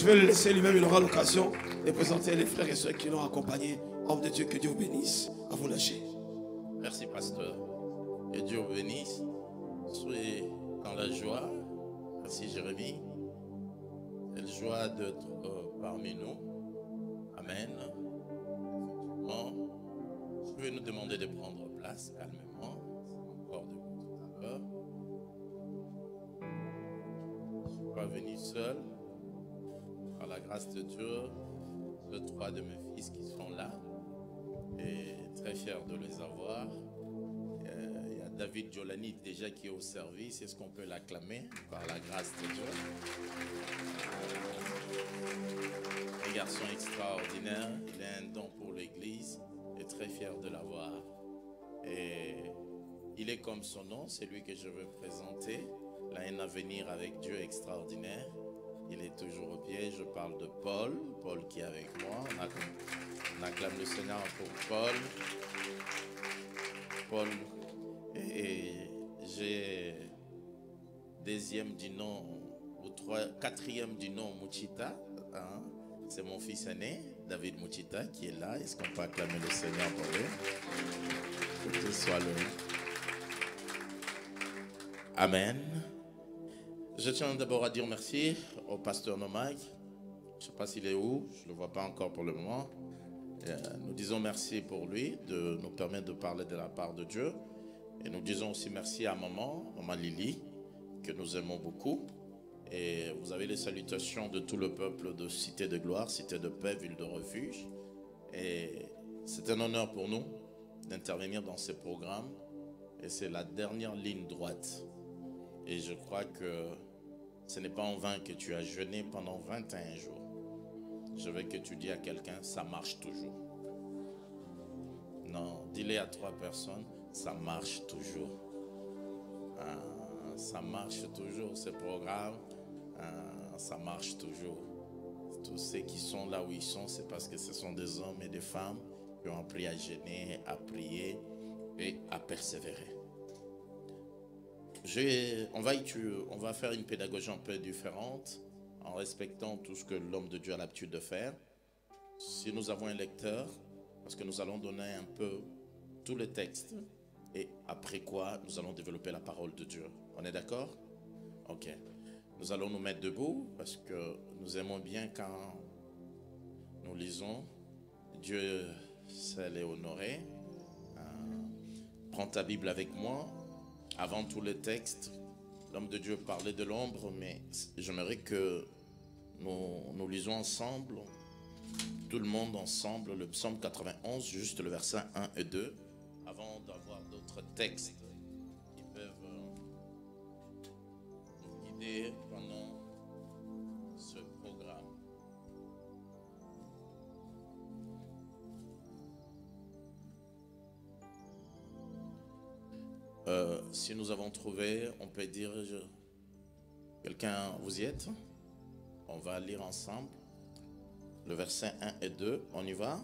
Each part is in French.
Je vais le laisser lui-même, il aura l'occasion de présenter les frères et ceux qui l'ont accompagné. Homme de Dieu, que Dieu vous bénisse. À vous lâcher. Merci, pasteur. Que Dieu vous bénisse. Soyez dans la joie. Merci, Jérémie. Quelle joie d'être parmi nous. Amen. Effectivement, je vais nous demander de prendre place calmement. Encore debout tout à l'heure. Je ne suis pas venu seul. Par la grâce de Dieu, j'ai 3 de mes fils qui sont là. Et très fier de les avoir. Il y a David Jolani déjà qui est au service. Est-ce qu'on peut l'acclamer par la grâce de Dieu? Un garçon extraordinaire. Il a un don pour l'église. Et très fier de l'avoir. Et il est comme son nom. C'est lui que je veux présenter. Il a un avenir avec Dieu extraordinaire. Il est toujours au pied. Je parle de Paul. Paul qui est avec moi. On acclame le Seigneur pour Paul. Paul. Et j'ai deuxième du nom, ou quatrième du nom, Muchita. Hein? C'est mon fils aîné, David Muchita, qui est là. Est-ce qu'on peut acclamer le Seigneur pour lui? Que Dieu soit loué. Amen. Je tiens d'abord à dire merci au pasteur Nomag. Je ne sais pas s'il est où, je ne le vois pas encore pour le moment. Nous disons merci pour lui de nous permettre de parler de la part de Dieu. Et nous disons aussi merci à maman Lily, que nous aimons beaucoup. Et vous avez les salutations de tout le peuple de Cité de Gloire, Cité de Paix, Ville de Refuge. Et c'est un honneur pour nous d'intervenir dans ces programmes. Et c'est la dernière ligne droite. Et je crois que ce n'est pas en vain que tu as jeûné pendant 21 jours. Je veux que tu dis à quelqu'un, ça marche toujours. Non, dis-le à 3 personnes, ça marche toujours. Ça marche toujours, ce programme. Ça marche toujours. Tous ceux qui sont là où ils sont, c'est parce que ce sont des hommes et des femmes qui ont appris à jeûner, à prier et à persévérer. On va faire une pédagogie un peu différente en respectant tout ce que l'homme de Dieu a l'habitude de faire. Si nous avons un lecteur, parce que nous allons donner un peu tous les textes et après quoi nous allons développer la parole de Dieu. On est d'accord? Ok. Nous allons nous mettre debout parce que nous aimons bien quand nous lisons. Dieu sait les honorer. Prends ta Bible avec moi. Avant tous les textes, l'homme de Dieu parlait de l'ombre, mais j'aimerais que nous lisons ensemble, tout le monde ensemble, le psaume 91, juste le verset 1 et 2, avant d'avoir d'autres textes qui peuvent nous guider pendant ce programme. Si nous avons trouvé, on peut dire, quelqu'un, vous y êtes? On va lire ensemble le verset 1 et 2, on y va?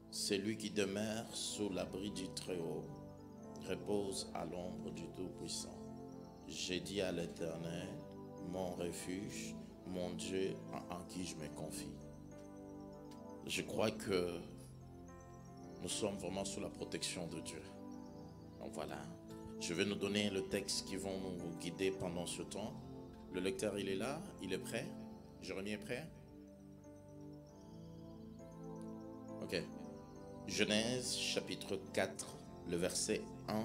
C'est lui qui demeure sous l'abri du Très-Haut, repose à l'ombre du Tout-Puissant. J'ai dit à l'Éternel, mon refuge, mon Dieu en qui je me confie. Je crois que nous sommes vraiment sous la protection de Dieu. Donc voilà. Je vais nous donner le texte qui vont nous guider pendant ce temps. Le lecteur, il est là, il est prêt. Jérémie est prêt? Ok. Genèse chapitre 4, le verset 1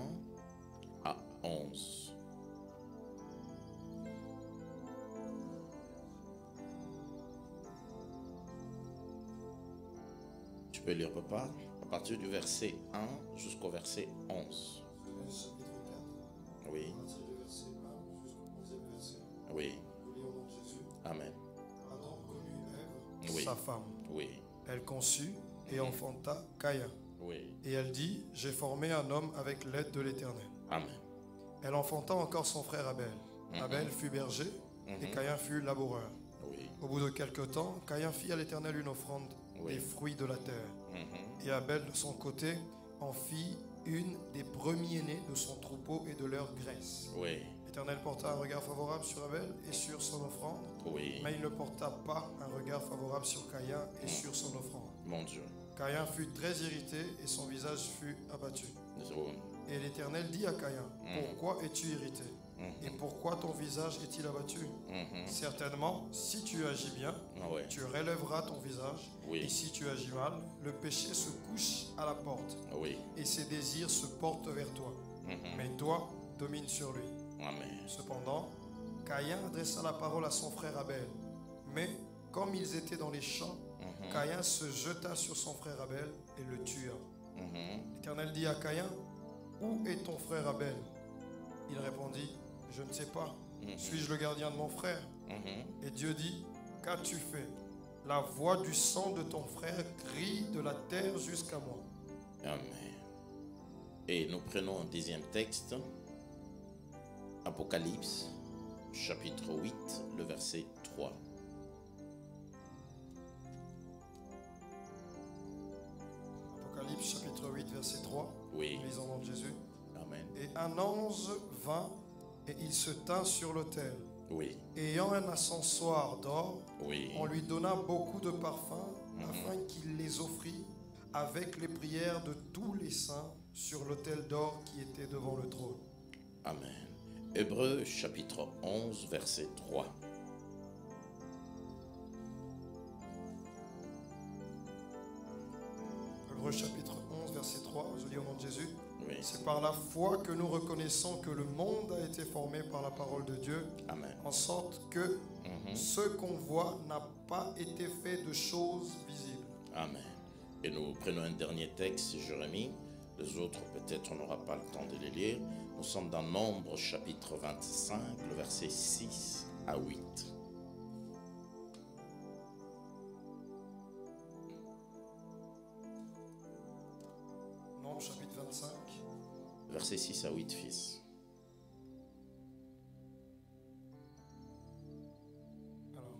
à 11. Tu peux lire, papa, à partir du verset 1 jusqu'au verset 11. Oui. Oui. Amen. Adam connut Ève, Oui. sa femme. Oui. Elle conçut et enfanta Caïn. Oui. Et elle dit, j'ai formé un homme avec l'aide de l'Éternel. Amen. Elle enfanta encore son frère Abel. Abel fut berger et Caïn fut laboureur. Oui. Au bout de quelque temps, Caïn fit à l'Éternel une offrande des fruits de la terre. Et Abel, de son côté, en fit une des premiers-nés de son troupeau et de leur graisse. Oui. L'Éternel porta un regard favorable sur Abel et sur son offrande, Oui. mais il ne porta pas un regard favorable sur Caïn et sur son offrande. Mon Dieu. Caïn fut très irrité et son visage fut abattu. Oh. Et l'Éternel dit à Caïn, pourquoi es-tu irrité? Et pourquoi ton visage est-il abattu? Certainement, si tu agis bien, Ouais. tu relèveras ton visage. Oui. Et si tu agis mal, le péché se couche à la porte. Oui. Et ses désirs se portent vers toi. Mais toi, domine sur lui. Amen. Cependant, Caïn adressa la parole à son frère Abel. Mais comme ils étaient dans les champs, Caïn se jeta sur son frère Abel et le tua. L'Éternel dit à Caïn, où est ton frère Abel? Il répondit, je ne sais pas. Suis-je le gardien de mon frère? Et Dieu dit, qu'as-tu fait? La voix du sang de ton frère crie de la terre jusqu'à moi. Amen. Et nous prenons un deuxième texte. Apocalypse, chapitre 8, le verset 3. Apocalypse chapitre 8 verset 3. Oui. Lisons au nom de Jésus. Amen. Et un ange vint et il se tint sur l'autel. Oui. Ayant un ascensoir d'or, Oui. on lui donna beaucoup de parfums afin qu'il les offrît avec les prières de tous les saints sur l'autel d'or qui était devant le trône. Amen. Hébreux chapitre 11, verset 3. Hébreux chapitre 11 verset 3, je lis au nom de Jésus. Oui. C'est par la foi que nous reconnaissons que le monde a été formé par la parole de Dieu, Amen. en sorte que ce qu'on voit n'a pas été fait de choses visibles. Amen. Et nous prenons un dernier texte, Jérémie. Les autres, peut-être, on n'aura pas le temps de les lire. Nous sommes dans Nombre, chapitre 25, le verset 6 à 8. Nombre chapitre 25. Verset 6 à 8, fils. Alors,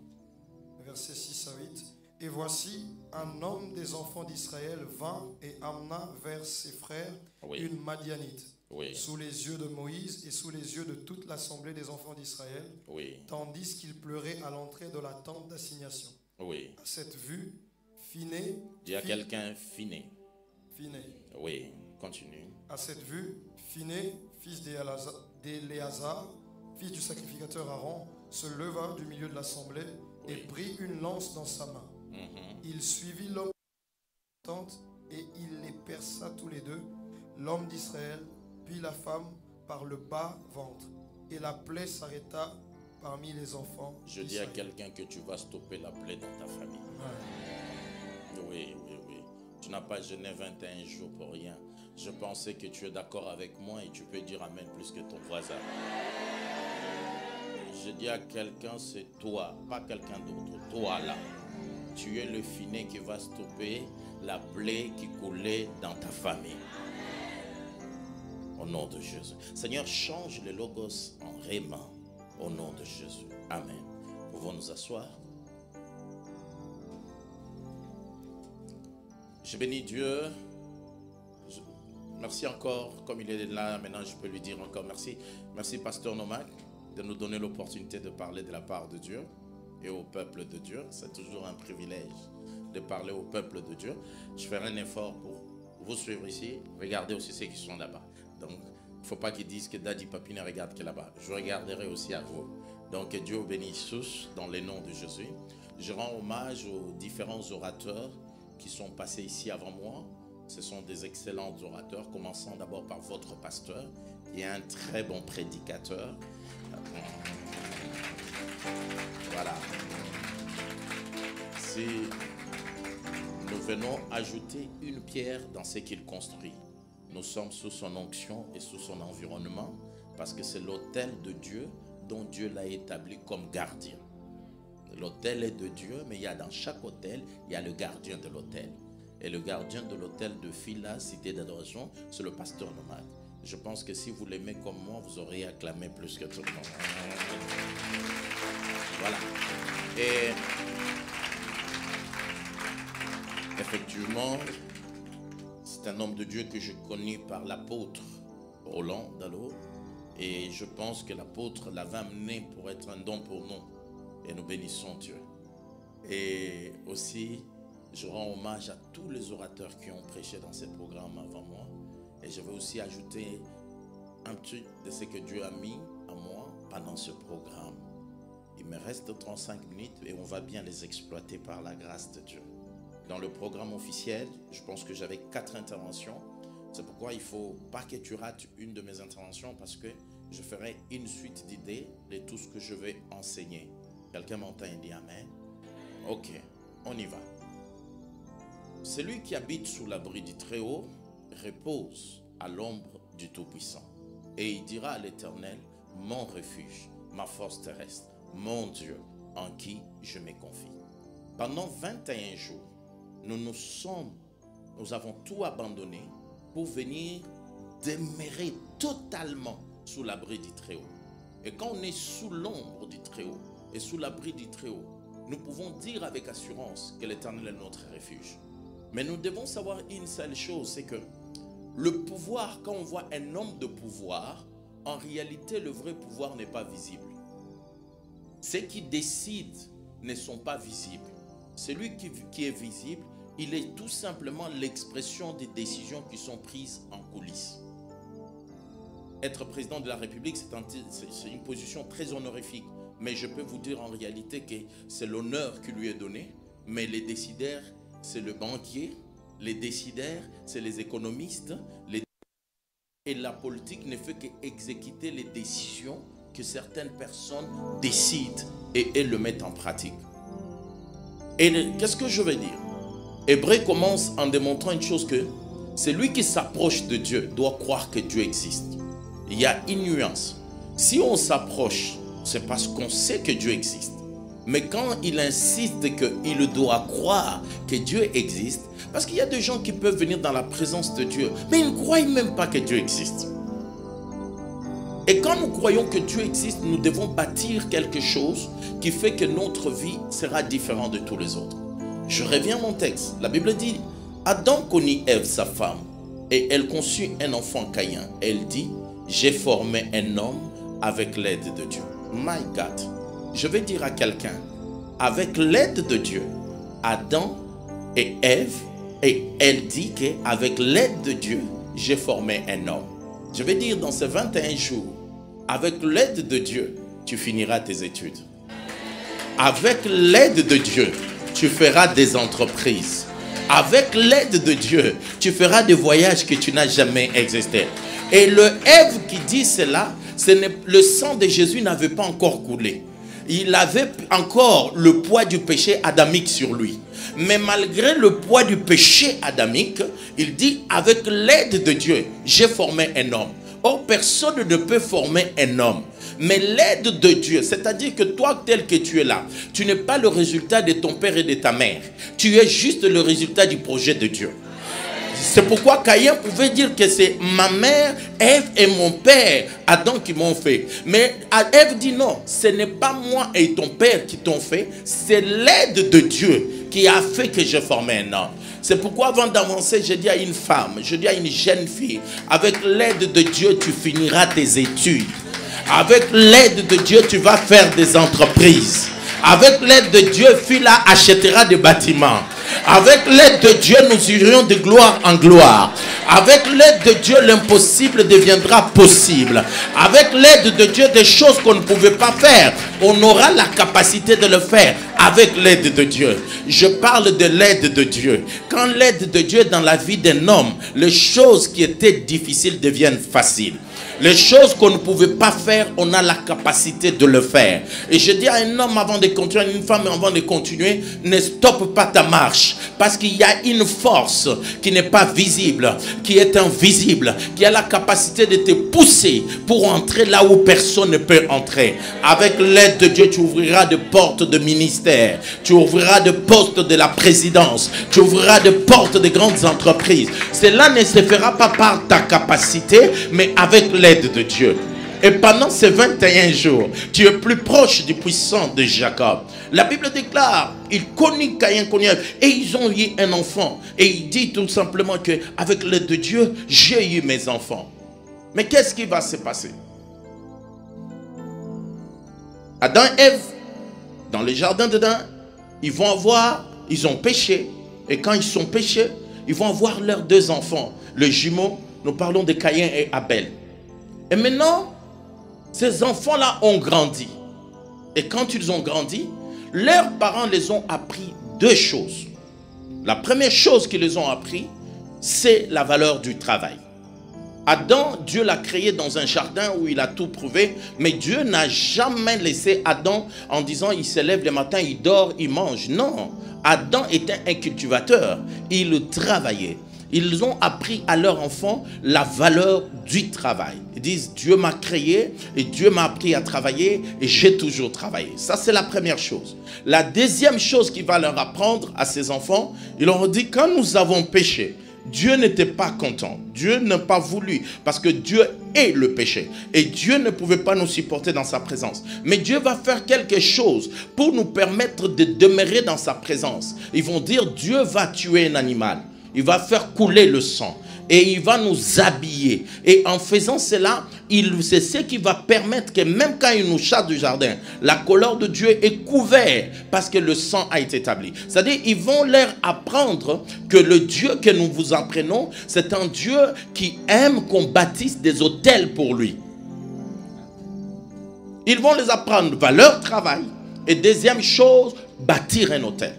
verset 6 à 8. Et voici, un homme des enfants d'Israël vint et amena vers ses frères Oui. une Madianite, Oui. sous les yeux de Moïse et sous les yeux de toute l'assemblée des enfants d'Israël, Oui. tandis qu'il pleurait à l'entrée de la tente d'assignation. Oui. À cette vue, Phiné, Il y a quelqu'un finé. Phiné. Oui. Continue. À cette vue, Phiné, fils d'Éléazar, fils du sacrificateur Aaron, se leva du milieu de l'assemblée et Oui. prit une lance dans sa main. Il suivit l'homme de la tente et il les perça tous les deux, l'homme d'Israël, puis la femme, par le bas ventre. Et la plaie s'arrêta parmi les enfants Je dis à d'Israël. quelqu'un que tu vas stopper la plaie dans ta famille. Oui, oui, oui. Tu n'as pas jeûné 21 jours pour rien. Je pensais que tu es d'accord avec moi et tu peux dire Amen plus que ton voisin. Je dis à quelqu'un, c'est toi, pas quelqu'un d'autre. Toi là, tu es le finet qui va stopper la plaie qui coulait dans ta famille. Au nom de Jésus. Seigneur, change les logos en réma. Au nom de Jésus. Amen. Pouvons nous asseoir. Je bénis Dieu. Merci encore, comme il est là, maintenant je peux lui dire encore merci. Merci Pasteur Nomad de nous donner l'opportunité de parler de la part de Dieu et au peuple de Dieu. C'est toujours un privilège de parler au peuple de Dieu. Je ferai un effort pour vous suivre ici. Regardez aussi ceux qui sont là-bas. Donc, il ne faut pas qu'ils disent que Daddy Papi ne regarde que là-bas. Je regarderai aussi à vous. Donc, que Dieu vous bénisse tous dans le nom de Jésus. Je rends hommage aux différents orateurs qui sont passés ici avant moi. Ce sont des excellents orateurs, commençant d'abord par votre pasteur, qui est un très bon prédicateur. Voilà. Si nous venons ajouter une pierre dans ce qu'il construit, nous sommes sous son onction et sous son environnement, parce que c'est l'autel de Dieu dont Dieu l'a établi comme gardien. L'autel est de Dieu, mais il y a dans chaque autel, il y a le gardien de l'autel. Et le gardien de l'hôtel de Phila, cité d'adoration, c'est le pasteur Nomad. Je pense que si vous l'aimez comme moi, vous auriez acclamé plus que tout le monde. Voilà. Et effectivement, c'est un homme de Dieu que je connais par l'apôtre Roland Dallot. Et je pense que l'apôtre l'avait amené pour être un don pour nous. Et nous bénissons Dieu. Et aussi, je rends hommage à tous les orateurs qui ont prêché dans ces programmes avant moi. Et je vais aussi ajouter un truc de ce que Dieu a mis à moi pendant ce programme. Il me reste 35 minutes et on va bien les exploiter par la grâce de Dieu. Dans le programme officiel, je pense que j'avais 4 interventions. C'est pourquoi il ne faut pas que tu rates une de mes interventions parce que je ferai une suite d'idées de tout ce que je vais enseigner. Quelqu'un m'entend et dit Amen. Ok, on y va. Celui qui habite sous l'abri du Très-Haut repose à l'ombre du Tout-Puissant. Et il dira à l'Éternel, mon refuge, ma force terrestre, mon Dieu, en qui je me confie. Pendant 21 jours, nous avons tout abandonné pour venir demeurer totalement sous l'abri du Très-Haut. Et quand on est sous l'ombre du Très-Haut et sous l'abri du Très-Haut, nous pouvons dire avec assurance que l'Éternel est notre refuge. Mais nous devons savoir une seule chose, c'est que le pouvoir, quand on voit un homme de pouvoir, en réalité, le vrai pouvoir n'est pas visible. Ceux qui décident ne sont pas visibles. Celui qui est visible, il est tout simplement l'expression des décisions qui sont prises en coulisses. Être président de la République, c'est une position très honorifique. Mais je peux vous dire en réalité que c'est l'honneur qui lui est donné. Mais les décideurs, c'est le banquier. Les décideurs, c'est les économistes. Et la politique ne fait qu'exécuter les décisions que certaines personnes décident et elles le mettent en pratique. Et qu'est-ce que je veux dire? Hébreu commence en démontrant une chose que celui qui s'approche de Dieu doit croire que Dieu existe. Il y a une nuance. Si on s'approche, c'est parce qu'on sait que Dieu existe. Mais quand il insiste qu'il doit croire que Dieu existe, parce qu'il y a des gens qui peuvent venir dans la présence de Dieu, mais ils ne croient même pas que Dieu existe. Et quand nous croyons que Dieu existe, nous devons bâtir quelque chose qui fait que notre vie sera différente de tous les autres. Je reviens à mon texte. La Bible dit, Adam connut Ève, sa femme, et elle conçut un enfant Caïn. Elle dit, j'ai formé un homme avec l'aide de Dieu. My God. Je vais dire à quelqu'un, avec l'aide de Dieu, Adam et Ève, et elle dit qu'avec l'aide de Dieu, j'ai formé un homme. Je vais dire dans ces 21 jours, avec l'aide de Dieu, tu finiras tes études. Avec l'aide de Dieu, tu feras des entreprises. Avec l'aide de Dieu, tu feras des voyages que tu n'as jamais existé. Et le Ève qui dit cela, le sang de Jésus n'avait pas encore coulé. Il avait encore le poids du péché adamique sur lui. Mais malgré le poids du péché adamique, il dit, avec l'aide de Dieu, j'ai formé un homme. Or, personne ne peut former un homme. Mais l'aide de Dieu, c'est-à-dire que toi, tel que tu es là, tu n'es pas le résultat de ton père et de ta mère. Tu es juste le résultat du projet de Dieu. C'est pourquoi Caïn pouvait dire que c'est ma mère, Ève et mon père, Adam qui m'ont fait. Mais Ève dit non, ce n'est pas moi et ton père qui t'ont fait, c'est l'aide de Dieu qui a fait que je formais un homme. C'est pourquoi avant d'avancer, je dis à une femme, je dis à une jeune fille, avec l'aide de Dieu, tu finiras tes études. Avec l'aide de Dieu, tu vas faire des entreprises. Avec l'aide de Dieu, Phila achètera des bâtiments. Avec l'aide de Dieu, nous irons de gloire en gloire. Avec l'aide de Dieu, l'impossible deviendra possible. Avec l'aide de Dieu, des choses qu'on ne pouvait pas faire, on aura la capacité de le faire. Avec l'aide de Dieu. Je parle de l'aide de Dieu. Quand l'aide de Dieu est dans la vie d'un homme, les choses qui étaient difficiles deviennent faciles. Les choses qu'on ne pouvait pas faire, on a la capacité de le faire. Et je dis à un homme avant de continuer, à une femme avant de continuer, ne stoppe pas ta marche. Parce qu'il y a une force qui n'est pas visible, qui est invisible, qui a la capacité de te pousser pour entrer là où personne ne peut entrer. Avec l'aide de Dieu, tu ouvriras des portes de ministère. Tu ouvriras des postes de la présidence. Tu ouvriras des portes de grandes entreprises. Cela ne se fera pas par ta capacité, mais avec l'aide de Dieu. Et pendant ces 21 jours, tu es plus proche du puissant de Jacob. La Bible déclare, il connut Caïn, et ils ont eu un enfant. Et il dit tout simplement que avec l'aide de Dieu, j'ai eu mes enfants. Mais qu'est-ce qui va se passer? Adam et Ève, dans le jardin d'Éden, ils ont péché. Et quand ils sont péchés, ils vont avoir leurs 2 enfants. Les jumeaux, nous parlons de Caïn et Abel. Et maintenant, ces enfants-là ont grandi. Et quand ils ont grandi, leurs parents les ont appris 2 choses. La première chose qu'ils les ont appris, c'est la valeur du travail. Adam, Dieu l'a créé dans un jardin où il a tout prouvé, mais Dieu n'a jamais laissé Adam en disant il se lève le matin, il dort, il mange. Non, Adam était un cultivateur, il travaillait. Ils ont appris à leurs enfants la valeur du travail. Ils disent Dieu m'a créé et Dieu m'a appris à travailler et j'ai toujours travaillé. Ça c'est la première chose. La deuxième chose qu'il va leur apprendre à ses enfants, il leur dit quand nous avons péché, Dieu n'était pas content. Dieu n'a pas voulu parce que Dieu est le péché. Et Dieu ne pouvait pas nous supporter dans sa présence. Mais Dieu va faire quelque chose pour nous permettre de demeurer dans sa présence. Ils vont dire Dieu va tuer un animal. Il va faire couler le sang. Et il va nous habiller. Et en faisant cela, c'est ce qui va permettre que même quand il nous chasse du jardin, la colère de Dieu est couverte parce que le sang a été établi. C'est-à-dire, ils vont leur apprendre que le Dieu que nous vous apprenons, c'est un Dieu qui aime qu'on bâtisse des autels pour lui. Ils vont les apprendre valeur travail. Et deuxième chose, bâtir un autel.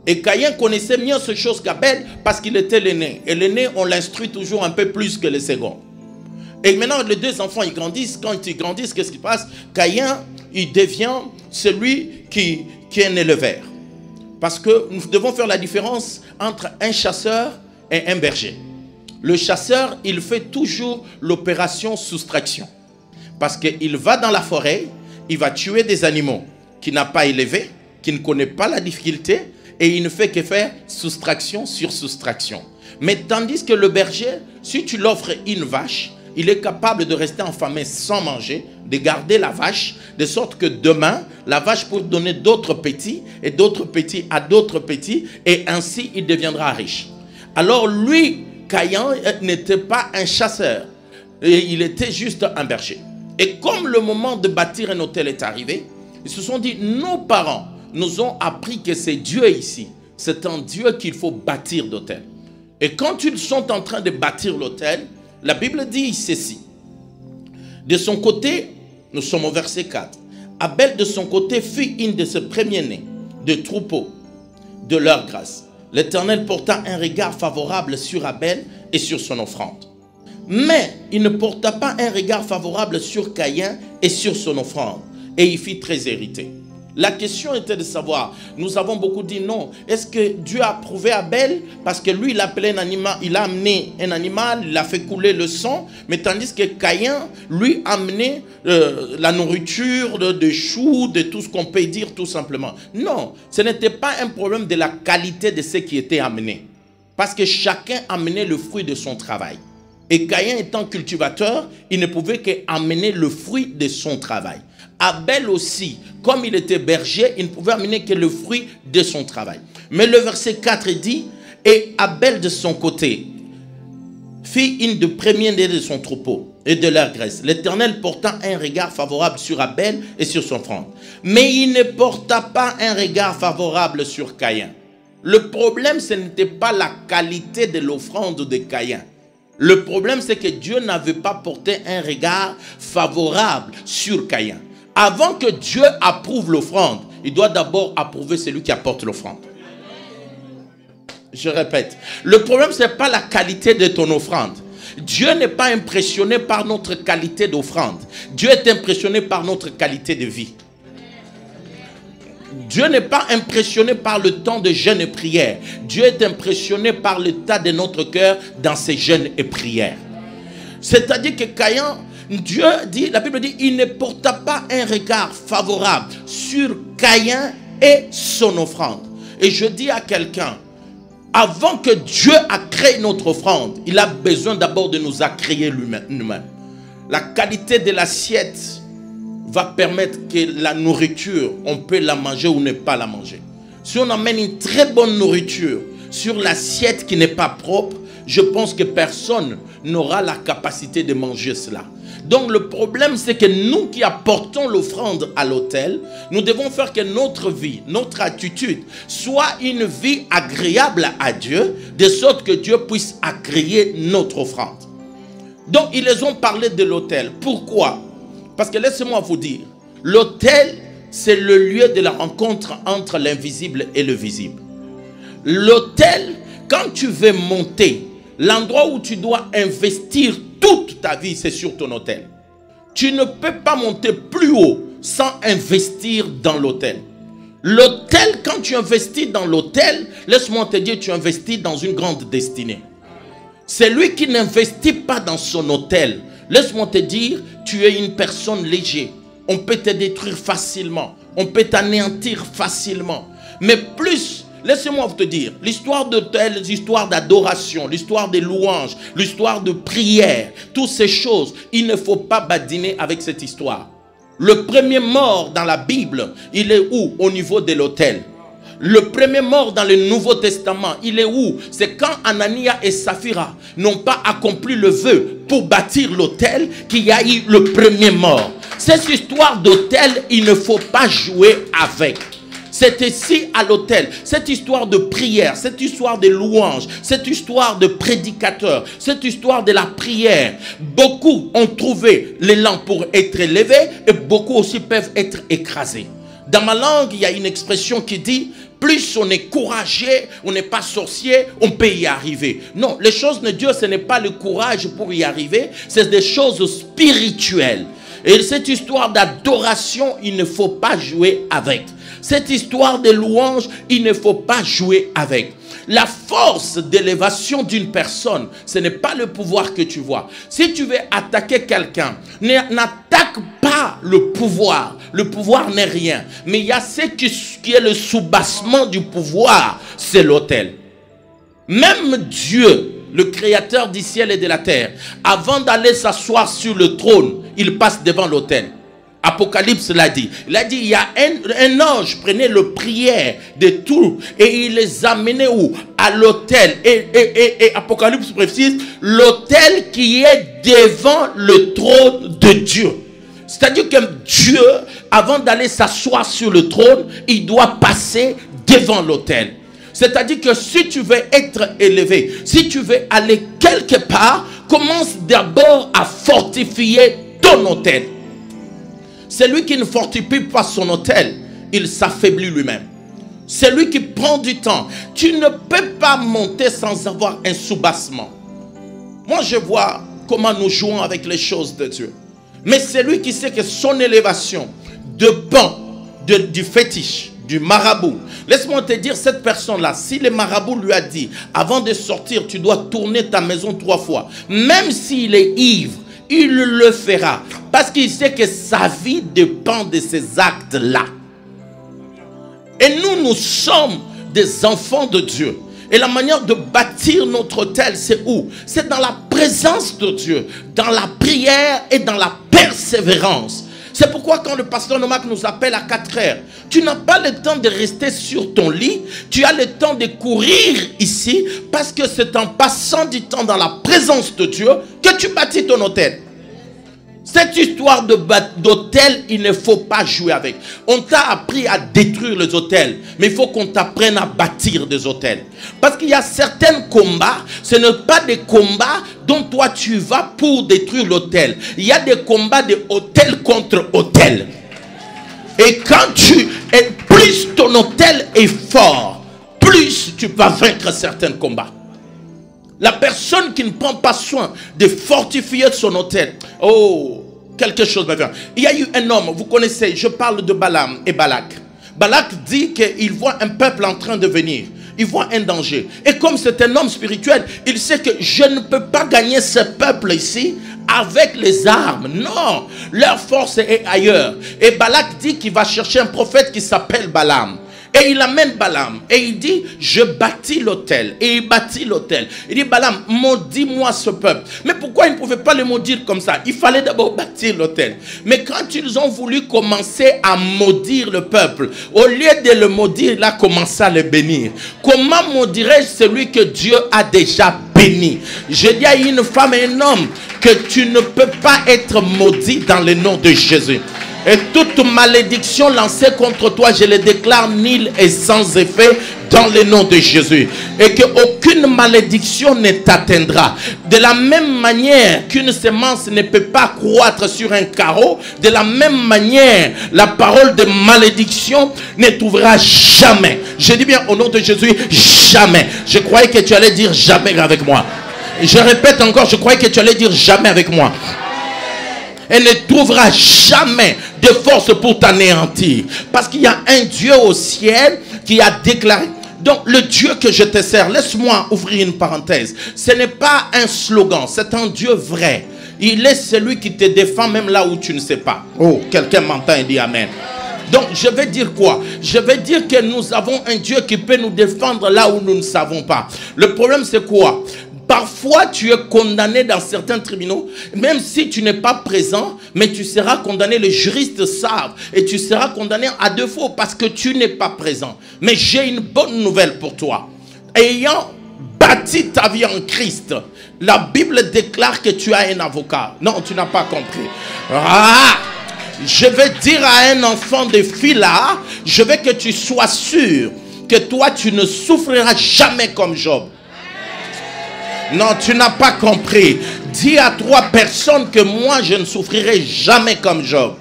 Et Caïn connaissait mieux ces choses qu'Abel parce qu'il était l'aîné. Et l'aîné, on l'instruit toujours un peu plus que le second. Et maintenant, les 2 enfants, ils grandissent. Quand ils grandissent, qu'est-ce qui passe? Caïn, il devient celui qui est un éleveur. Parce que nous devons faire la différence entre un chasseur et un berger. Le chasseur, il fait toujours l'opération soustraction. Parce qu'il va dans la forêt, il va tuer des animaux qu'il n'a pas élevés, qui ne connaît pas la difficulté, et il ne fait que faire soustraction sur soustraction. Mais tandis que le berger, si tu l'offres une vache, il est capable de rester affamé sans manger, de garder la vache, de sorte que demain, la vache peut donner d'autres petits, et d'autres petits à d'autres petits, et ainsi il deviendra riche. Alors lui, Caïn n'était pas un chasseur, et il était juste un berger. Et comme le moment de bâtir un hôtel est arrivé, ils se sont dit, nos parents nous ont appris que c'est Dieu ici. C'est un Dieu qu'il faut bâtir d'hôtel. Et quand ils sont en train de bâtir l'hôtel, la Bible dit ceci. De son côté, nous sommes au verset 4. Abel de son côté fut une de ses premiers-nés, de troupeaux, de leur grâce. L'Éternel porta un regard favorable sur Abel et sur son offrande. Mais il ne porta pas un regard favorable sur Caïn et sur son offrande. Et il fit très irrité. La question était de savoir, nous avons beaucoup dit non. Est-ce que Dieu a approuvé Abel parce que lui il appelait un animal, il a amené un animal, il a fait couler le sang, mais tandis que Caïn lui a amené la nourriture, des choux, de tout ce qu'on peut dire tout simplement. Non, ce n'était pas un problème de la qualité de ce qui était amené. Parce que chacun amenait le fruit de son travail. Et Caïn étant cultivateur, il ne pouvait qu'amener le fruit de son travail. Abel aussi, comme il était berger, il ne pouvait amener que le fruit de son travail. Mais le verset 4 dit, et Abel de son côté fit une de premiers-nés de son troupeau et de leur graisse. L'Éternel porta un regard favorable sur Abel et sur son offrande. Mais il ne porta pas un regard favorable sur Caïn. Le problème, ce n'était pas la qualité de l'offrande de Caïn. Le problème, c'est que Dieu n'avait pas porté un regard favorable sur Caïn. Avant que Dieu approuve l'offrande, il doit d'abord approuver celui qui apporte l'offrande. Je répète, le problème, ce n'est pas la qualité de ton offrande. Dieu n'est pas impressionné par notre qualité d'offrande. Dieu est impressionné par notre qualité de vie. Dieu n'est pas impressionné par le temps de jeûne et prière. Dieu est impressionné par l'état de notre cœur dans ces jeûnes et prières. C'est-à-dire que Caïn, Dieu dit, la Bible dit, il ne porta pas un regard favorable sur Caïn et son offrande. Et je dis à quelqu'un, avant que Dieu a créé notre offrande, il a besoin d'abord de nous a créé lui-même. La qualité de l'assiette va permettre que la nourriture, on peut la manger ou ne pas la manger. Si on amène une très bonne nourriture sur l'assiette qui n'est pas propre, je pense que personne n'aura la capacité de manger cela. Donc le problème, c'est que nous qui apportons l'offrande à l'autel, nous devons faire que notre vie, notre attitude, soit une vie agréable à Dieu, de sorte que Dieu puisse agréer notre offrande. Donc ils les ont parlé de l'autel. Pourquoi? Parce que laissez-moi vous dire, l'autel, c'est le lieu de la rencontre entre l'invisible et le visible. L'autel, quand tu veux monter, l'endroit où tu dois investir toute ta vie, c'est sur ton autel. Tu ne peux pas monter plus haut sans investir dans l'autel. L'autel, quand tu investis dans l'autel, laisse-moi te dire, tu investis dans une grande destinée. C'est lui qui n'investit pas dans son autel. Laisse-moi te dire, tu es une personne légère. On peut te détruire facilement. On peut t'anéantir facilement. Mais plus, laissez-moi te dire, l'histoire d'autel, l'histoire d'adoration, l'histoire des louanges, l'histoire de prière, toutes ces choses, il ne faut pas badiner avec cette histoire. Le premier mort dans la Bible, il est où? Au niveau de l'autel. Le premier mort dans le Nouveau Testament, il est où? C'est quand Anania et Saphira n'ont pas accompli le vœu pour bâtir l'autel qu'il y a eu le premier mort. Cette histoire d'autel, il ne faut pas jouer avec. C'est ici à l'autel, cette histoire de prière, cette histoire de louange, cette histoire de prédicateur, cette histoire de la prière. Beaucoup ont trouvé l'élan pour être élevés et beaucoup aussi peuvent être écrasés. Dans ma langue, il y a une expression qui dit, plus on est courageux, on n'est pas sorcier, on peut y arriver. Non, les choses de Dieu, ce n'est pas le courage pour y arriver, c'est des choses spirituelles. Et cette histoire d'adoration, il ne faut pas jouer avec. Cette histoire de louange, il ne faut pas jouer avec. La force d'élévation d'une personne, ce n'est pas le pouvoir que tu vois. Si tu veux attaquer quelqu'un, n'attaque pas le pouvoir. Le pouvoir n'est rien. Mais il y a ce qui est le soubassement du pouvoir, c'est l'autel. Même Dieu, le créateur du ciel et de la terre, avant d'aller s'asseoir sur le trône, il passe devant l'autel. Apocalypse l'a dit. Il a dit, il y a un ange prenait le prière de tout et il les amenait où? À l'autel. Et Apocalypse précise, l'autel qui est devant le trône de Dieu. C'est-à-dire que Dieu, avant d'aller s'asseoir sur le trône, il doit passer devant l'autel. C'est-à-dire que si tu veux être élevé, si tu veux aller quelque part, commence d'abord à fortifier ton autel. Celui qui ne fortifie pas son autel, il s'affaiblit lui-même. Celui qui prend du temps, tu ne peux pas monter sans avoir un soubassement. Moi, je vois comment nous jouons avec les choses de Dieu. Mais celui qui sait que son élévation dépend du fétiche, du marabout. Laisse-moi te dire, cette personne-là, si le marabout lui a dit, avant de sortir, tu dois tourner ta maison 3 fois, même s'il est ivre, il le fera. Parce qu'il sait que sa vie dépend de ces actes-là. Et nous sommes des enfants de Dieu. Et la manière de bâtir notre autel, c'est où? C'est dans la présence de Dieu, dans la prière et dans la persévérance. C'est pourquoi quand le pasteur Nomak nous appelle à 4 heures, tu n'as pas le temps de rester sur ton lit, tu as le temps de courir ici, parce que c'est en passant du temps dans la présence de Dieu que tu bâtis ton autel. Cette histoire d'hôtel, il ne faut pas jouer avec. On t'a appris à détruire les hôtels, mais il faut qu'on t'apprenne à bâtir des hôtels. Parce qu'il y a certains combats, ce n'est pas des combats dont toi tu vas pour détruire l'hôtel. Il y a des combats de hôtel contre hôtel. Et quand plus ton hôtel est fort, plus tu vas vaincre certains combats. La personne qui ne prend pas soin de fortifier son autel, oh, quelque chose va venir. Il y a eu un homme, vous connaissez, je parle de Balaam et Balak. Balak dit qu'il voit un peuple en train de venir. Il voit un danger. Et comme c'est un homme spirituel, il sait que je ne peux pas gagner ce peuple ici avec les armes. Non, leur force est ailleurs. Et Balak dit qu'il va chercher un prophète qui s'appelle Balaam. Et il amène Balaam et il dit, je bâtis l'autel. Et il bâtit l'autel. Il dit, Balaam, maudis-moi ce peuple. Mais pourquoi il ne pouvait pas le maudire comme ça? Il fallait d'abord bâtir l'autel. Mais quand ils ont voulu commencer à maudire le peuple, au lieu de le maudire, il a commencé à le bénir. Comment maudirais-je celui que Dieu a déjà béni? Je dis à une femme et un homme, que tu ne peux pas être maudit dans le nom de Jésus. Et toute malédiction lancée contre toi, je le déclare nulle et sans effet dans le nom de Jésus. Et qu'aucune malédiction ne t'atteindra. De la même manière qu'une semence ne peut pas croître sur un carreau, de la même manière, la parole de malédiction ne trouvera jamais. Je dis bien au nom de Jésus, jamais. Je croyais que tu allais dire jamais avec moi. Je répète encore, je croyais que tu allais dire jamais avec moi. Elle ne trouvera jamais de force pour t'anéantir. Parce qu'il y a un Dieu au ciel qui a déclaré. Donc le Dieu que je te sers, laisse-moi ouvrir une parenthèse. Ce n'est pas un slogan, c'est un Dieu vrai. Il est celui qui te défend même là où tu ne sais pas. Oh, quelqu'un m'entend et dit amen. Donc je vais dire quoi? Je vais dire que nous avons un Dieu qui peut nous défendre là où nous ne savons pas. Le problème c'est quoi? Parfois, tu es condamné dans certains tribunaux, même si tu n'es pas présent, mais tu seras condamné, les juristes savent, et tu seras condamné à défaut parce que tu n'es pas présent. Mais j'ai une bonne nouvelle pour toi. Ayant bâti ta vie en Christ, la Bible déclare que tu as un avocat. Non, tu n'as pas compris. Ah! Je vais dire à un enfant de fille là, je veux que tu sois sûr que toi, tu ne souffriras jamais comme Job. Non, tu n'as pas compris. Dis à 3 personnes que moi, je ne souffrirai jamais comme Job.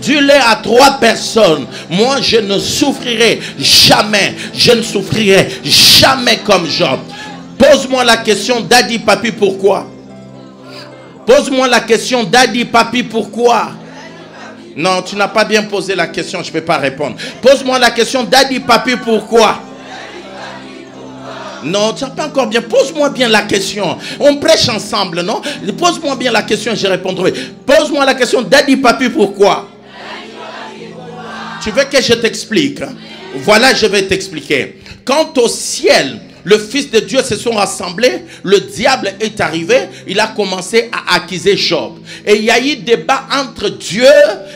Dis-le à 3 personnes. Moi, je ne souffrirai jamais. Je ne souffrirai jamais comme Job. Pose-moi la question, Daddy, Papi, pourquoi? Pose-moi la question, Daddy, Papi, pourquoi? Non, tu n'as pas bien posé la question, je ne peux pas répondre. Pose-moi la question, Daddy, Papi, pourquoi? Non, tu n'as pas encore bien. Pose-moi bien la question. On prêche ensemble, non? Pose-moi bien la question et je répondrai. Pose-moi la question, Daddy, Papi, pourquoi? Tu veux que je t'explique? Voilà, je vais t'expliquer. Quand au ciel, le Fils de Dieu se sont rassemblés, le diable est arrivé, il a commencé à accuser Job. Et il y a eu débat entre Dieu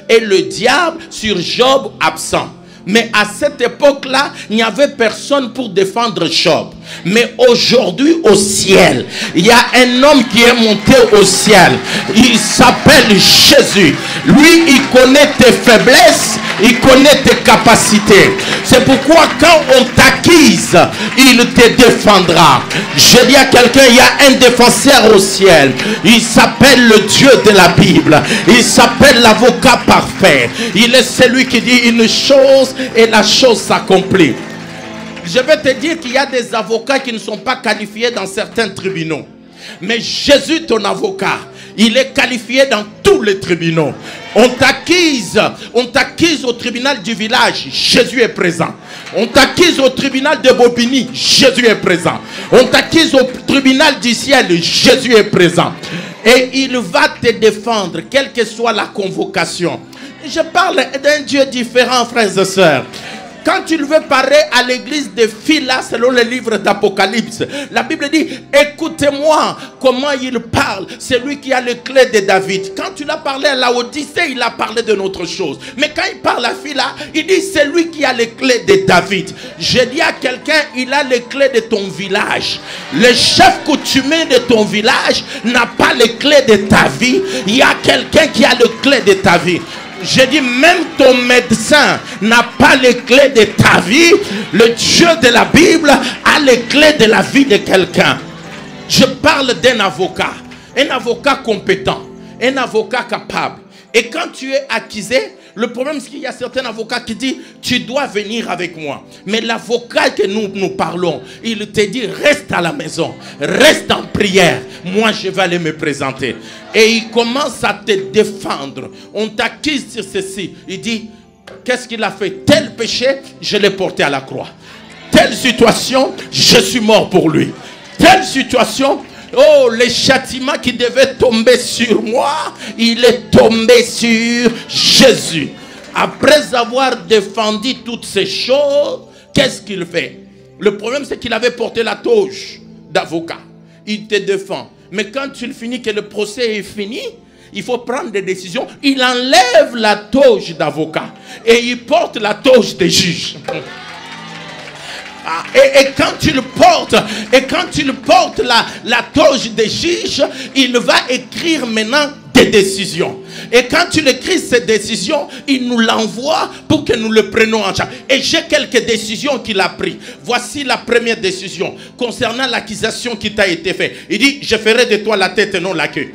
et le diable sur Job absent. Mais à cette époque-là, il n'y avait personne pour défendre Job. Mais aujourd'hui, au ciel, il y a un homme qui est monté au ciel. Il s'appelle Jésus. Lui, il connaît tes faiblesses, il connaît tes capacités. C'est pourquoi quand on t'accuse, il te défendra. Je dis à quelqu'un, il y a un défenseur au ciel. Il s'appelle le Dieu de la Bible. Il s'appelle l'avocat parfait. Il est celui qui dit une chose et la chose s'accomplit. Je vais te dire qu'il y a des avocats qui ne sont pas qualifiés dans certains tribunaux. Mais Jésus, ton avocat, il est qualifié dans tous les tribunaux. On t'accuse au tribunal du village, Jésus est présent. On t'accuse au tribunal de Bobigny, Jésus est présent. On t'accuse au tribunal du ciel, Jésus est présent. Et il va te défendre, quelle que soit la convocation. Je parle d'un Dieu différent, frères et sœurs. Quand tu veux parler à l'église de Phila, selon le livre d'Apocalypse, la Bible dit, écoutez-moi comment il parle, c'est lui qui a les clés de David. Quand tu l'as parlé à Laodicée, il a parlé de notre chose. Mais quand il parle à Phila, il dit, c'est lui qui a les clés de David. Je dis à quelqu'un, il a les clés de ton village. Le chef coutumier de ton village n'a pas les clés de ta vie. Il y a quelqu'un qui a les clés de ta vie. Je dis, même ton médecin n'a pas les clés de ta vie. Le Dieu de la Bible a les clés de la vie de quelqu'un. Je parle d'un avocat compétent, un avocat capable. Et quand tu es accusé, le problème c'est qu'il y a certains avocats qui disent, tu dois venir avec moi. Mais l'avocat que nous parlons, il te dit, reste à la maison, reste en prière. Moi, je vais aller me présenter. Et il commence à te défendre. On t'accuse sur ceci. Il dit, qu'est-ce qu'il a fait? Tel péché, je l'ai porté à la croix. Telle situation, je suis mort pour lui. Telle situation, oh, les châtiments qui devaient tomber sur moi, il est tombé sur Jésus. Après avoir défendu toutes ces choses, qu'est-ce qu'il fait? Le problème, c'est qu'il avait porté la toge d'avocat. Il te défend. Mais quand tu finis, que le procès est fini, il faut prendre des décisions. Il enlève la toge d'avocat et il porte la toge de juge. Et quand tu le portes, la toge des juges, il va écrire maintenant des décisions. Et quand tu écris ces décisions, il nous l'envoie pour que nous le prenions en charge. Et j'ai quelques décisions qu'il a prises. Voici la première décision concernant l'accusation qui t'a été faite. Il dit, je ferai de toi la tête et non la queue.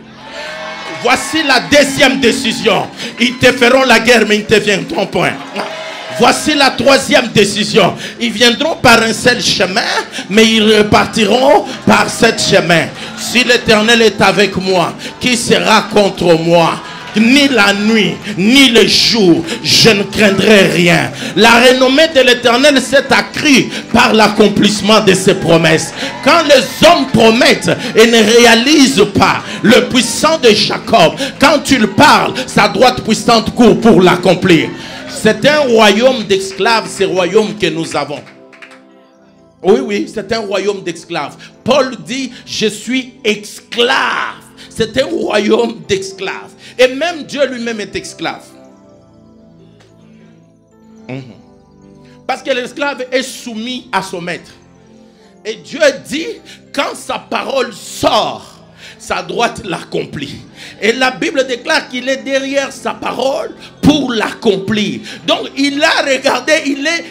Voici la deuxième décision. Ils te feront la guerre, mais ils ne te viendront point. Voici la troisième décision. Ils viendront par un seul chemin, mais ils repartiront par sept chemins. Si l'Éternel est avec moi, qui sera contre moi? Ni la nuit, ni le jour, je ne craindrai rien. La renommée de l'Éternel s'est accrue par l'accomplissement de ses promesses. Quand les hommes promettent et ne réalisent pas, le puissant de Jacob, quand il parle, sa droite puissante court pour l'accomplir. C'est un royaume d'esclaves, ce royaume que nous avons. Oui, c'est un royaume d'esclaves. Paul dit, je suis esclave. C'est un royaume d'esclaves. Et même Dieu lui-même est esclave. Parce que l'esclave est soumis à son maître. Et Dieu dit, quand sa parole sort, sa droite l'accomplit. Et la Bible déclare qu'il est derrière sa parole pour l'accomplir. Donc il a regardé,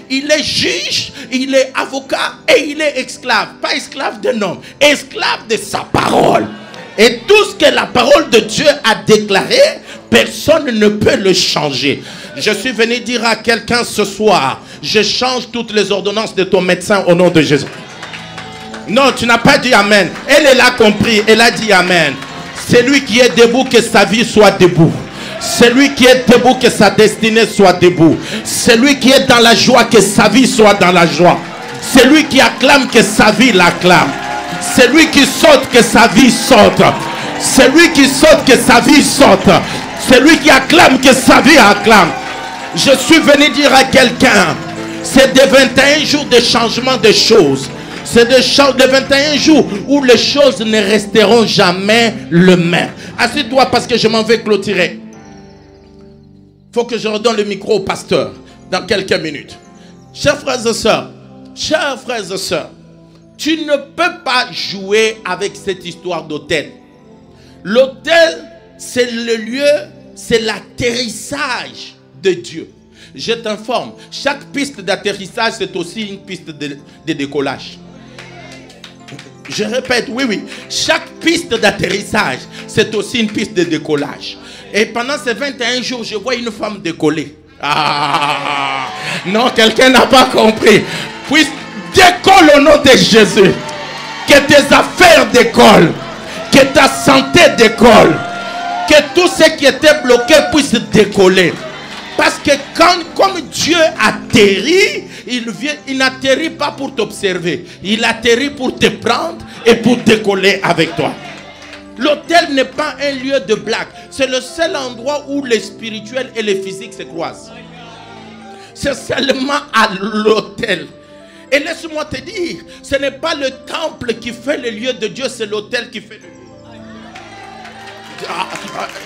il est juge, il est avocat et il est esclave. Pas esclave d'un homme, esclave de sa parole. Et tout ce que la parole de Dieu a déclaré, personne ne peut le changer. Je suis venu dire à quelqu'un ce soir, je change toutes les ordonnances de ton médecin au nom de Jésus. Non, tu n'as pas dit amen. Elle l'a compris, elle a dit amen. Celui qui est debout, que sa vie soit debout. Celui qui est debout, que sa destinée soit debout. Celui qui est dans la joie, que sa vie soit dans la joie. Celui qui acclame, que sa vie l'acclame. Celui qui saute, que sa vie saute. Celui qui saute, que sa vie saute. Celui qui acclame, que sa vie acclame. Je suis venu dire à quelqu'un, c'est des 21 jours de changement de choses. C'est de 21 jours où les choses ne resteront jamais les mêmes. Assieds-toi parce que je m'en vais clôturer. Il faut que je redonne le micro au pasteur dans quelques minutes. Chers frères et sœurs, tu ne peux pas jouer avec cette histoire d'hôtel. L'hôtel, c'est le lieu, c'est l'atterrissage de Dieu. Je t'informe, chaque piste d'atterrissage, c'est aussi une piste de décollage. Je répète, oui. Chaque piste d'atterrissage, c'est aussi une piste de décollage. Et pendant ces 21 jours, je vois une femme décoller. Ah, non, quelqu'un n'a pas compris. Puis décolle au nom de Jésus. Que tes affaires décollent. Que ta santé décolle. Que tout ce qui était bloqué puisse décoller. Parce que comme Dieu atterrit, il n'atterrit pas pour t'observer. Il atterrit pour te prendre et pour décoller avec toi. L'hôtel n'est pas un lieu de blague. C'est le seul endroit où les spirituels et les physiques se croisent. C'est seulement à l'hôtel. Et laisse-moi te dire, ce n'est pas le temple qui fait le lieu de Dieu, c'est l'hôtel qui fait le lieu.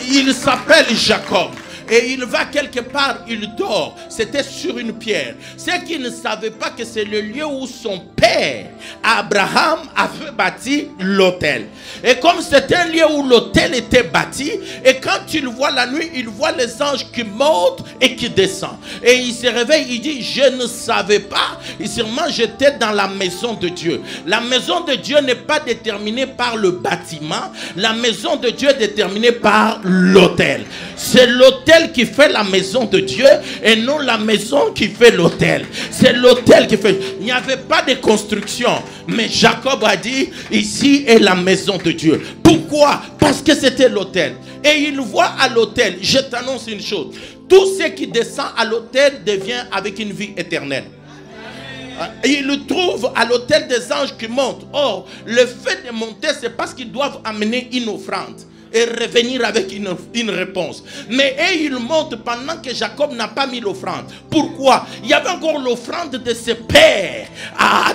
Il s'appelle Jacob. Et il va quelque part, il dort. C'était sur une pierre. C'est qu'il ne savait pas que c'est le lieu où son père, Abraham, avait bâti l'autel. Et comme c'est un lieu où l'autel était bâti, et quand il voit la nuit, il voit les anges qui montent et qui descendent. Et il se réveille, il dit, je ne savais pas. Et sûrement j'étais dans la maison de Dieu. La maison de Dieu n'est pas déterminée par le bâtiment. La maison de Dieu est déterminée par l'autel. C'est l'autel qui fait la maison de Dieu et non la maison qui fait l'autel. C'est l'autel qui fait. Il n'y avait pas de construction, mais Jacob a dit, ici est la maison de Dieu. Pourquoi? Parce que c'était l'autel. Et il voit à l'autel, je t'annonce une chose, tout ce qui descend à l'autel devient avec une vie éternelle. Il trouve à l'autel des anges qui montent. Or, le fait de monter, c'est parce qu'ils doivent amener une offrande et revenir avec une réponse. Mais ils montent pendant que Jacob n'a pas mis l'offrande. Pourquoi? Il y avait encore l'offrande de ses pères,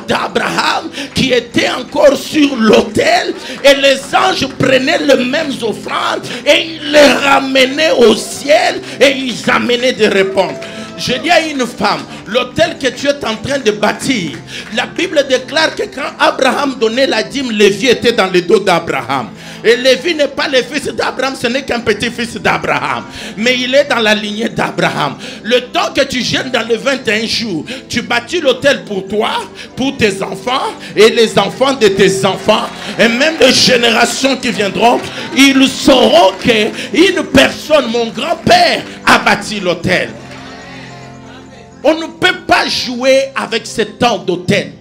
d'Abraham, qui était encore sur l'autel. Et les anges prenaient les mêmes offrandes et ils les ramenaient au ciel et ils amenaient des réponses. Je dis à une femme, l'autel que tu es en train de bâtir, la Bible déclare que quand Abraham donnait la dîme, Lévi était dans le dos d'Abraham. Et Lévi n'est pas le fils d'Abraham, ce n'est qu'un petit-fils d'Abraham. Mais il est dans la lignée d'Abraham. Le temps que tu gênes dans les 21 jours, tu bâtis l'autel pour toi, pour tes enfants et les enfants de tes enfants. Et même les générations qui viendront, ils sauront qu'une personne, mon grand-père, a bâti l'autel. On ne peut pas jouer avec ce temps d'autel.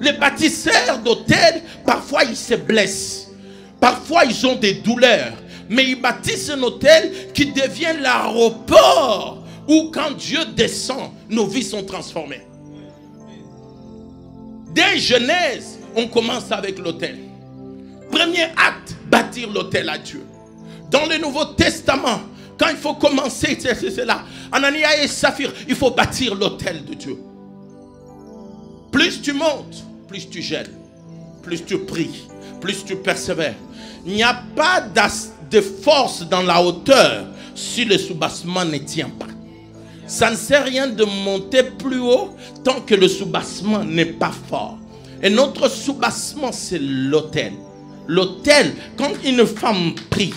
Les bâtisseurs d'autel, parfois ils se blessent. Parfois ils ont des douleurs. Mais ils bâtissent un autel qui devient l'aéroport où quand Dieu descend, nos vies sont transformées. Dès Genèse, on commence avec l'autel. Premier acte, bâtir l'autel à Dieu. Dans le Nouveau Testament, quand il faut commencer, c'est là. Anania et Saphir, il faut bâtir l'autel de Dieu. Plus tu montes, plus tu gênes, plus tu pries, plus tu persévères. Il n'y a pas de force dans la hauteur si le soubassement ne tient pas. Ça ne sert à rien de monter plus haut tant que le soubassement n'est pas fort. Et notre soubassement, c'est l'autel. L'autel, quand une femme prie,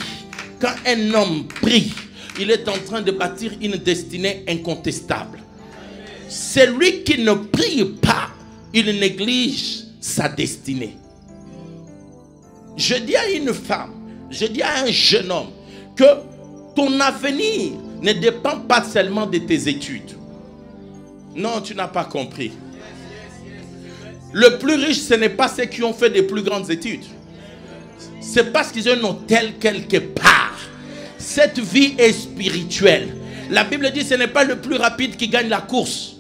quand un homme prie, il est en train de bâtir une destinée incontestable. Celui qui ne prie pas, il néglige sa destinée. Je dis à une femme, je dis à un jeune homme que ton avenir ne dépend pas seulement de tes études. Non, tu n'as pas compris. Le plus riche, ce n'est pas ceux qui ont fait des plus grandes études. C'est parce qu'ils ont un hôtel quelque part. Cette vie est spirituelle. La Bible dit que ce n'est pas le plus rapide qui gagne la course.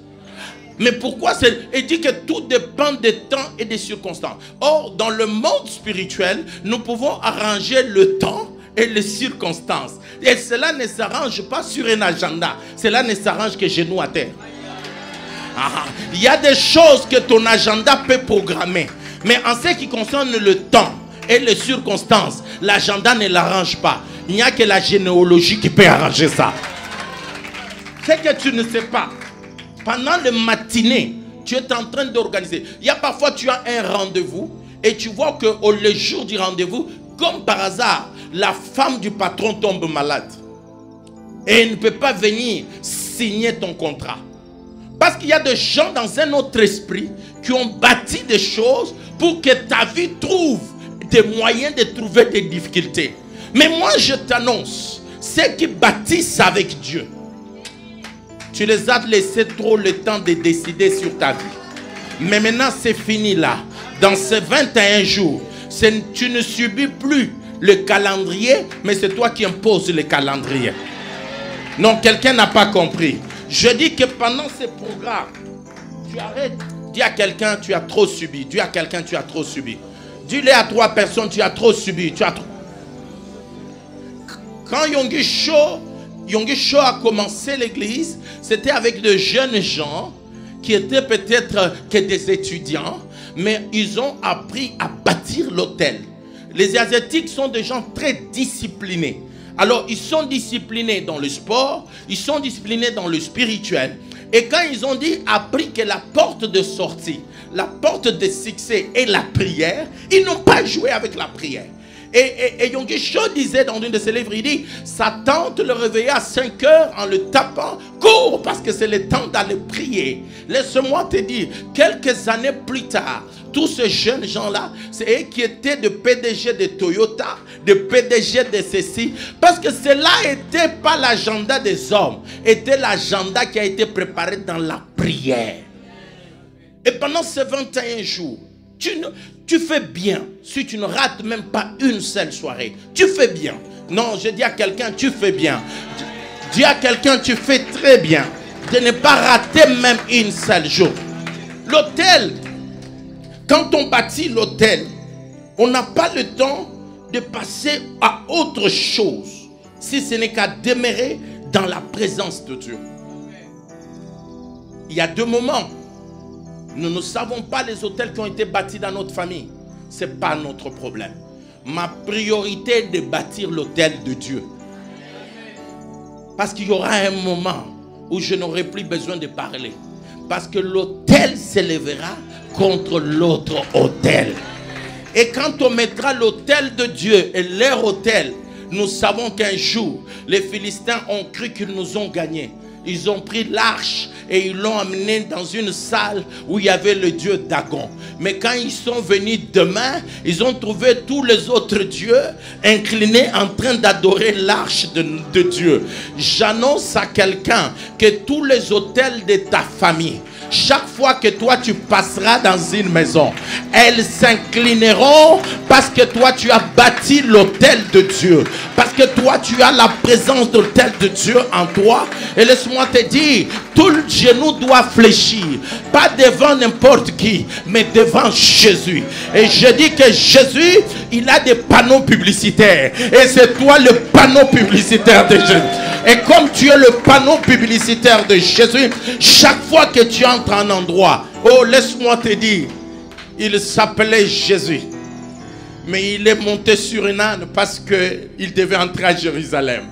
Mais pourquoi? Il dit que tout dépend des temps et des circonstances. Or, dans le monde spirituel, nous pouvons arranger le temps et les circonstances. Et cela ne s'arrange pas sur un agenda. Cela ne s'arrange que genoux à terre. Il y a des choses que ton agenda peut programmer. Mais en ce qui concerne le temps et les circonstances, l'agenda ne l'arrange pas. Il n'y a que la généalogie qui peut arranger ça. C'est que tu ne sais pas. Pendant le matinée, tu es en train d'organiser. Il y a parfois, tu as un rendez-vous et tu vois que le jour du rendez-vous, comme par hasard, la femme du patron tombe malade. Et elle ne peut pas venir signer ton contrat. Parce qu'il y a des gens dans un autre esprit qui ont bâti des choses pour que ta vie trouve des moyens de trouver des difficultés. Mais moi, je t'annonce, ceux qui bâtissent avec Dieu, tu les as laissé trop le temps de décider sur ta vie. Mais maintenant, c'est fini là. Dans ces 21 jours, tu ne subis plus le calendrier, mais c'est toi qui imposes le calendrier. Non, quelqu'un n'a pas compris. Je dis que pendant ces programmes, tu arrêtes. Dis à quelqu'un, tu as trop subi. Dis à quelqu'un, tu as trop subi. Dis-le à 3 personnes, tu as trop subi. Tu as trop... Quand Yonggi Cho a commencé l'église, c'était avec de jeunes gens qui étaient peut-être que des étudiants, mais ils ont appris à bâtir l'autel. Les Asiatiques sont des gens très disciplinés. Alors, ils sont disciplinés dans le sport, ils sont disciplinés dans le spirituel. Et quand ils ont appris que la porte de sortie, la porte de succès est la prière, ils n'ont pas joué avec la prière. Et Yonggi Cho disait dans une de ses livres, il dit, sa tante le réveillait à 5 heures en le tapant, cours parce que c'est le temps d'aller prier. Laisse-moi te dire, quelques années plus tard, tous ces jeunes gens-là, c'est eux qui étaient de PDG de Toyota, de PDG de ceci, parce que cela n'était pas l'agenda des hommes, était l'agenda qui a été préparé dans la prière. Et pendant ces 21 jours, tu fais bien. Si tu ne rates même pas une seule soirée, tu fais bien. Non, je dis à quelqu'un, tu fais bien. Dis à quelqu'un, tu fais très bien. De ne pas rater même une seule jour. L'autel, quand on bâtit l'autel, on n'a pas le temps de passer à autre chose, si ce n'est qu'à demeurer dans la présence de Dieu. Il y a 2 moments. Nous ne savons pas les hôtels qui ont été bâtis dans notre famille. Ce n'est pas notre problème. Ma priorité est de bâtir l'autel de Dieu. Parce qu'il y aura un moment où je n'aurai plus besoin de parler. Parce que l'autel s'élèvera contre l'autre autel. Et quand on mettra l'autel de Dieu et leur autel, nous savons qu'un jour, les Philistins ont cru qu'ils nous ont gagnés. Ils ont pris l'arche et ils l'ont amené dans une salle où il y avait le dieu Dagon. Mais quand ils sont venus demain, ils ont trouvé tous les autres dieux inclinés en train d'adorer l'arche de Dieu. J'annonce à quelqu'un que tous les autels de ta famille, chaque fois que toi tu passeras dans une maison, elles s'inclineront parce que toi tu as bâti l'autel de Dieu. Parce que toi tu as la présence de l'autel de Dieu en toi. Et laisse-moi te dire, tout le genou doit fléchir. Pas devant n'importe qui, mais devant Jésus. Et je dis que Jésus, il a des panneaux publicitaires. Et c'est toi le panneau publicitaire de Jésus. Et comme tu es le panneau publicitaire de Jésus, chaque fois que tu entres en endroit, oh laisse-moi te dire, il s'appelait Jésus. Mais il est monté sur un âne parce qu'il devait entrer à Jérusalem.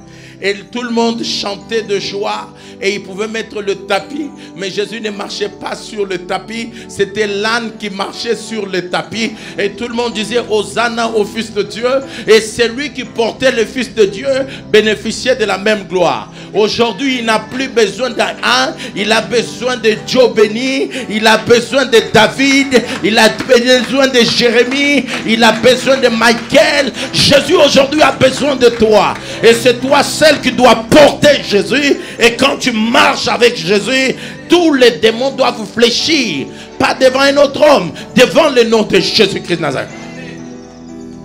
Et tout le monde chantait de joie et il pouvait mettre le tapis. Mais Jésus ne marchait pas sur le tapis. C'était l'âne qui marchait sur le tapis. Et tout le monde disait Hosanna au Fils de Dieu. Et celui qui portait le Fils de Dieu bénéficiait de la même gloire. Aujourd'hui, il n'a plus besoin d'un âne. Il a besoin de Dieu béni. Il a besoin de David. Il a besoin de Jérémie. Il a besoin de Michael. Jésus aujourd'hui a besoin de toi. Et c'est toi seul qui doit porter Jésus. Et quand tu marches avec Jésus, tous les démons doivent fléchir, pas devant un autre homme, devant le nom de Jésus-Christ de Nazareth.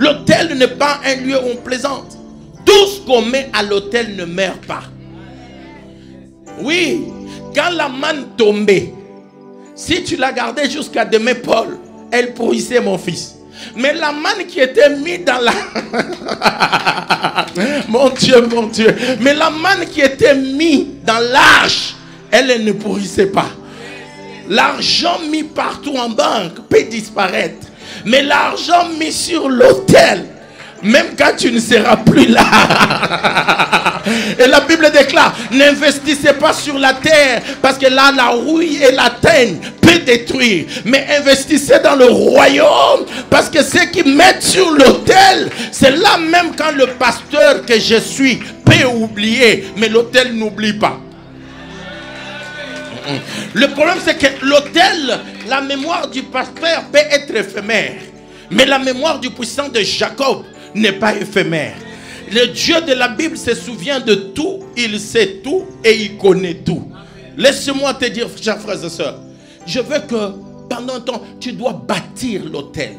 L'autel n'est pas un lieu où on plaisante. Tout ce qu'on met à l'autel ne meurt pas. Oui, quand la manne tombait, si tu la gardais jusqu'à demain, Paul, elle pourrissait, mon fils. Mais la manne qui était mise dans la... mon Dieu. Mais la manne qui était mise dans l'arche, elle ne pourrissait pas. L'argent mis partout en banque peut disparaître. Mais l'argent mis sur l'autel, même quand tu ne seras plus là. Et la Bible déclare, n'investissez pas sur la terre, parce que là, la rouille et la teigne peut détruire. Mais investissez dans le royaume, parce que ceux qui mettent sur l'autel, c'est là même quand le pasteur que je suis peut oublier, mais l'autel n'oublie pas. Le problème c'est que l'autel, la mémoire du pasteur peut être éphémère, mais la mémoire du puissant de Jacob n'est pas éphémère. Le Dieu de la Bible se souvient de tout, il sait tout et il connaît tout. Laisse-moi te dire, chers frères et sœurs, je veux que pendant un temps, tu dois bâtir l'autel.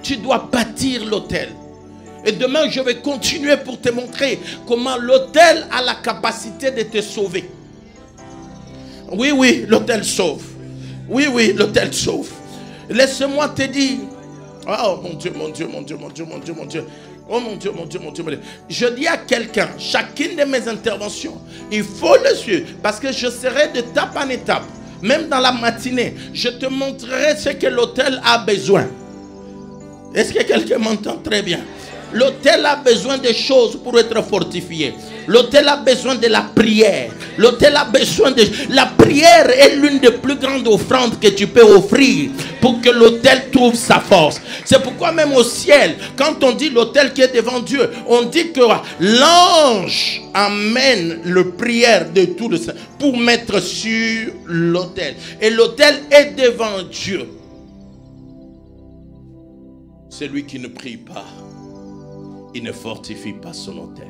Tu dois bâtir l'autel. Et demain, je vais continuer pour te montrer comment l'autel a la capacité de te sauver. Oui, l'autel sauve. Oui, l'autel sauve. Laisse-moi te dire. Oh mon Dieu. Oh mon Dieu. Je dis à quelqu'un, chacune de mes interventions, il faut le suivre. Parce que je serai d'étape en étape. Même dans la matinée, je te montrerai ce que l'autel a besoin. Est-ce que quelqu'un m'entend très bien? L'autel a besoin de choses pour être fortifié. L'autel a besoin de la prière. L'autel a besoin de... La prière est l'une des plus grandes offrandes que tu peux offrir pour que l'autel trouve sa force. C'est pourquoi même au ciel, quand on dit l'autel qui est devant Dieu, on dit que l'ange amène le prière de tout le saint pour mettre sur l'autel. Et l'autel est devant Dieu. Celui qui ne prie pas, il ne fortifie pas son autel.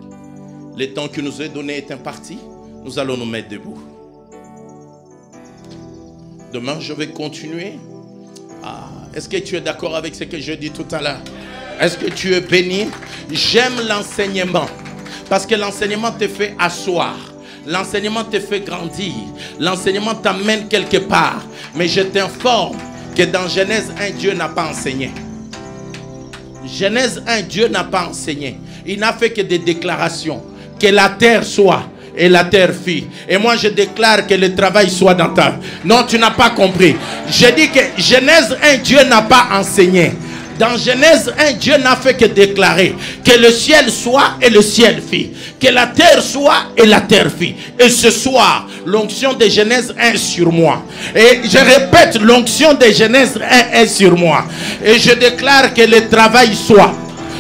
Le temps qui nous est donné est imparti. Nous allons nous mettre debout. Demain, je vais continuer. Est-ce que tu es d'accord avec ce que je dis tout à l'heure? Est-ce que tu es béni? J'aime l'enseignement. Parce que l'enseignement te fait asseoir. L'enseignement te fait grandir. L'enseignement t'amène quelque part. Mais je t'informe que dans Genèse 1, Dieu n'a pas enseigné. Genèse 1, Dieu n'a pas enseigné. Il n'a fait que des déclarations. Que la terre soit, et la terre fit. Et moi je déclare que le travail soit dans ta... Non, tu n'as pas compris. Je dis que Genèse 1, Dieu n'a pas enseigné. Dans Genèse 1, Dieu n'a fait que déclarer que le ciel soit et le ciel fit. Que la terre soit et la terre fit. Et ce soir, l'onction de Genèse 1 sur moi. Et je répète, l'onction de Genèse 1 est sur moi. Et je déclare que le travail soit.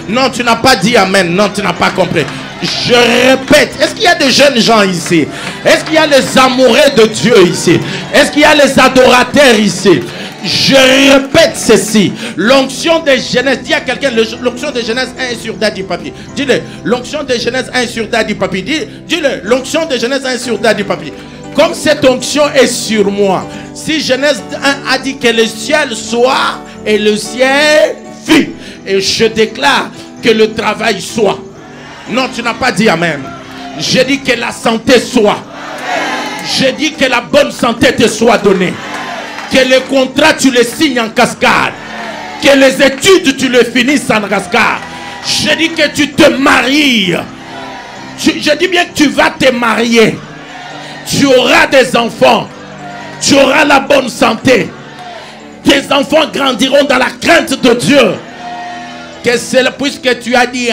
Non, tu n'as pas dit amen. Non, tu n'as pas compris. Je répète, est-ce qu'il y a des jeunes gens ici? Est-ce qu'il y a les amoureux de Dieu ici? Est-ce qu'il y a les adorateurs ici? Je répète ceci. L'onction de Genèse, dis à quelqu'un, l'onction de Genèse 1 est sur Daddy Papi. Dis-le, l'onction de Genèse 1 est sur Daddy Papi. Dis-le, l'onction de Genèse 1 est sur Daddy Papi. Comme cette onction est sur moi, si Genèse 1 a dit que le ciel soit et le ciel fut, et je déclare que le travail soit. Non, tu n'as pas dit amen. Je dis que la santé soit. Je dis que la bonne santé te soit donnée. Que le contrat tu le signes en cascade. Que les études tu le finisses en cascade. Je dis que tu te maries. Je dis bien que tu vas te marier. Tu auras des enfants. Tu auras la bonne santé. Tes enfants grandiront dans la crainte de Dieu. Que c'est puisque tu as dit